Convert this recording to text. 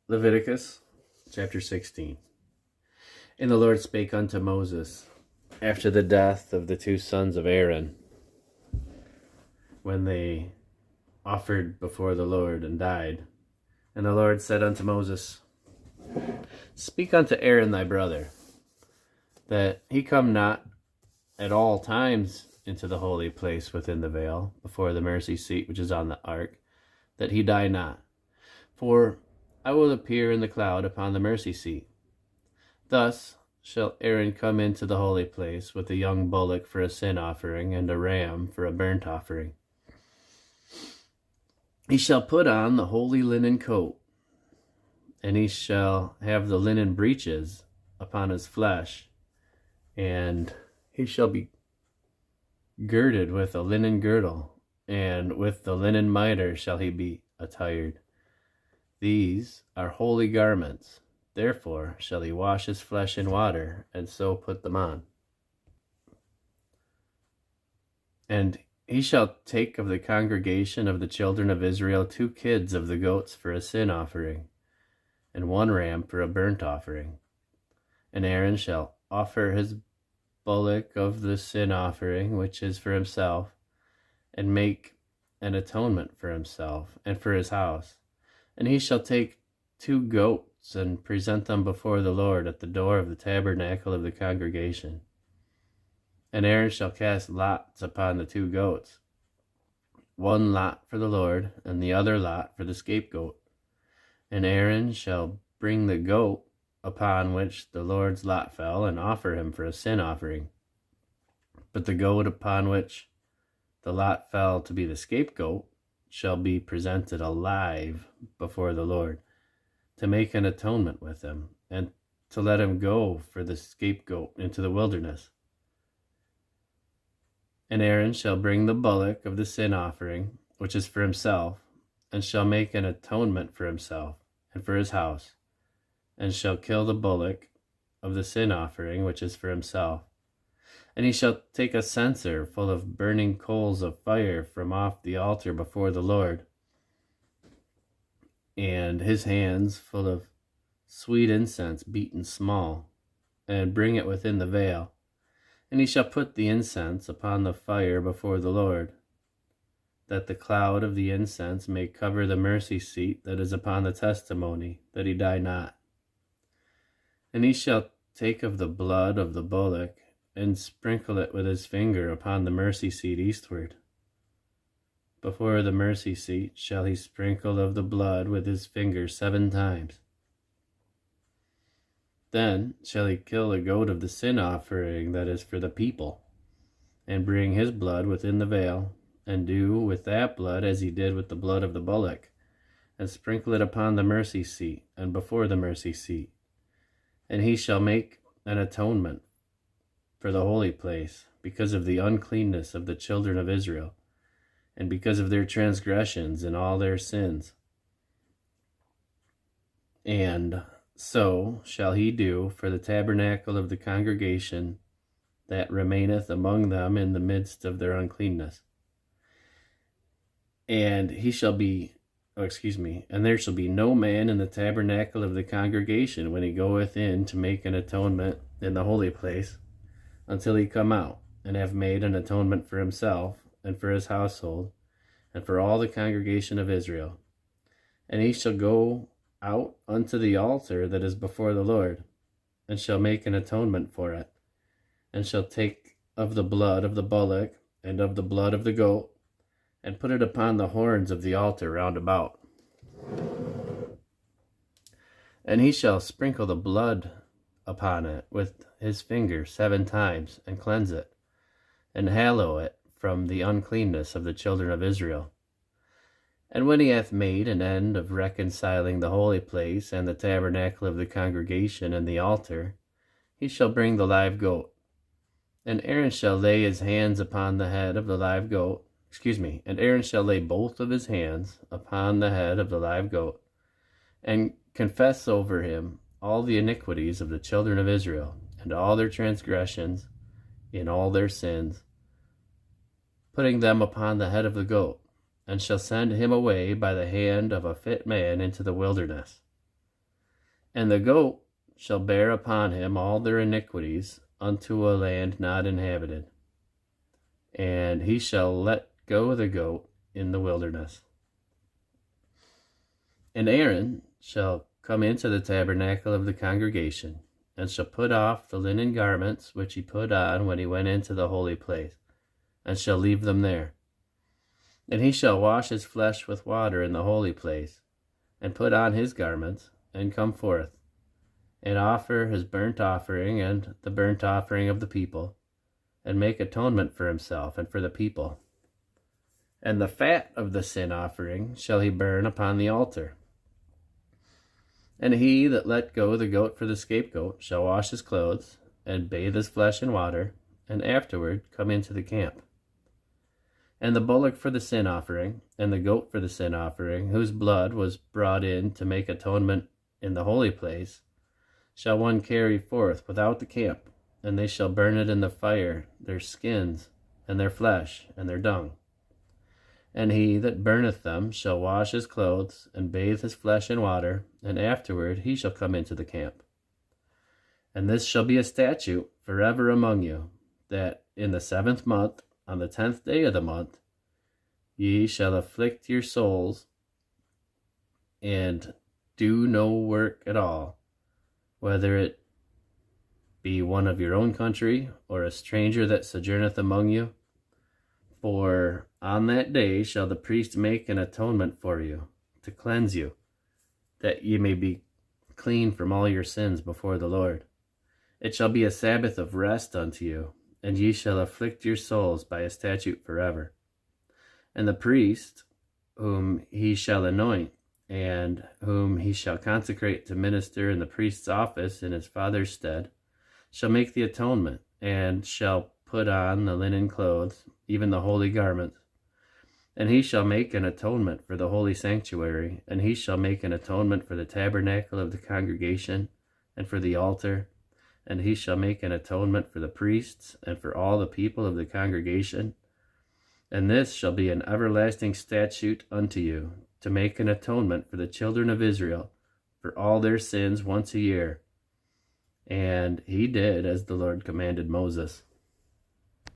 Leviticus chapter 16. And the Lord spake unto Moses after the death of the two sons of Aaron, when they offered before the Lord and died. And the Lord said unto Moses, Speak unto Aaron thy brother, that he come not at all times into the holy place within the veil, before the mercy seat which is on the ark, that he die not. For I will appear in the cloud upon the mercy seat. Thus shall Aaron come into the holy place with a young bullock for a sin offering, and a ram for a burnt offering. He shall put on the holy linen coat, and he shall have the linen breeches upon his flesh, and he shall be girded with a linen girdle, and with the linen mitre shall he be attired. These are holy garments. Therefore shall he wash his flesh in water, and so put them on. And he shall take of the congregation of the children of Israel 2 kids of the goats for a sin offering, and 1 ram for a burnt offering. And Aaron shall offer his bullock of the sin offering, which is for himself, and make an atonement for himself and for his house. And he shall take 2 goats and present them before the Lord at the door of the tabernacle of the congregation. And Aaron shall cast lots upon the 2 goats, 1 lot for the Lord, and the other lot for the scapegoat. And Aaron shall bring the goat upon which the Lord's lot fell, and offer him for a sin offering. But the goat upon which the lot fell to be the scapegoat shall be presented alive before the Lord, to make an atonement with him, and to let him go for the scapegoat into the wilderness. And Aaron shall bring the bullock of the sin offering, which is for himself, and shall make an atonement for himself and for his house, and shall kill the bullock of the sin offering, which is for himself. And he shall take a censer full of burning coals of fire from off the altar before the Lord, and his hands full of sweet incense beaten small, and bring it within the veil. And he shall put the incense upon the fire before the Lord, that the cloud of the incense may cover the mercy seat that is upon the testimony, that he die not. And he shall take of the blood of the bullock, and sprinkle it with his finger upon the mercy seat eastward. Before the mercy seat shall he sprinkle of the blood with his finger 7 times. Then shall he kill the goat of the sin offering that is for the people, and bring his blood within the veil, and do with that blood as he did with the blood of the bullock, and sprinkle it upon the mercy seat, and before the mercy seat. And he shall make an atonement for the holy place, because of the uncleanness of the children of Israel, and because of their transgressions and all their sins. And so shall he do for the tabernacle of the congregation that remaineth among them in the midst of their uncleanness. And and there shall be no man in the tabernacle of the congregation when he goeth in to make an atonement in the holy place, until he come out, and have made an atonement for himself, and for his household, and for all the congregation of Israel. And he shall go out unto the altar that is before the Lord, and shall make an atonement for it, and shall take of the blood of the bullock, and of the blood of the goat, and put it upon the horns of the altar round about. And he shall sprinkle the blood upon it with his finger 7 times, and cleanse it, and hallow it from the uncleanness of the children of Israel. And when he hath made an end of reconciling the holy place, and the tabernacle of the congregation, and the altar, he shall bring the live goat. And Aaron shall lay his hands upon the head of the live goat, and Aaron shall lay both of his hands upon the head of the live goat, and confess over him all the iniquities of the children of Israel, and all their transgressions in all their sins, putting them upon the head of the goat, and shall send him away by the hand of a fit man into the wilderness. And the goat shall bear upon him all their iniquities unto a land not inhabited. And he shall let go the goat in the wilderness. And Aaron shall come into the tabernacle of the congregation, and shall put off the linen garments which he put on when he went into the holy place, and shall leave them there. And he shall wash his flesh with water in the holy place, and put on his garments, and come forth, and offer his burnt offering and the burnt offering of the people, and make atonement for himself and for the people. And the fat of the sin offering shall he burn upon the altar. And he that let go the goat for the scapegoat shall wash his clothes, and bathe his flesh in water, and afterward come into the camp. And the bullock for the sin offering, and the goat for the sin offering, whose blood was brought in to make atonement in the holy place, shall one carry forth without the camp, and they shall burn it in the fire, their skins, and their flesh, and their dung. And he that burneth them shall wash his clothes, and bathe his flesh in water, and afterward he shall come into the camp. And this shall be a statute forever among you, that in the 7th month, on the 10th day of the month, ye shall afflict your souls, and do no work at all, whether it be one of your own country, or a stranger that sojourneth among you. For on that day shall the priest make an atonement for you, to cleanse you, that ye may be clean from all your sins before the Lord. It shall be a Sabbath of rest unto you, and ye shall afflict your souls by a statute forever. And the priest, whom he shall anoint, and whom he shall consecrate to minister in the priest's office in his father's stead, shall make the atonement, and shall put on the linen clothes, even the holy garments. And he shall make an atonement for the holy sanctuary, and he shall make an atonement for the tabernacle of the congregation, and for the altar, and he shall make an atonement for the priests, and for all the people of the congregation. And this shall be an everlasting statute unto you, to make an atonement for the children of Israel, for all their sins once a year. And he did as the Lord commanded Moses.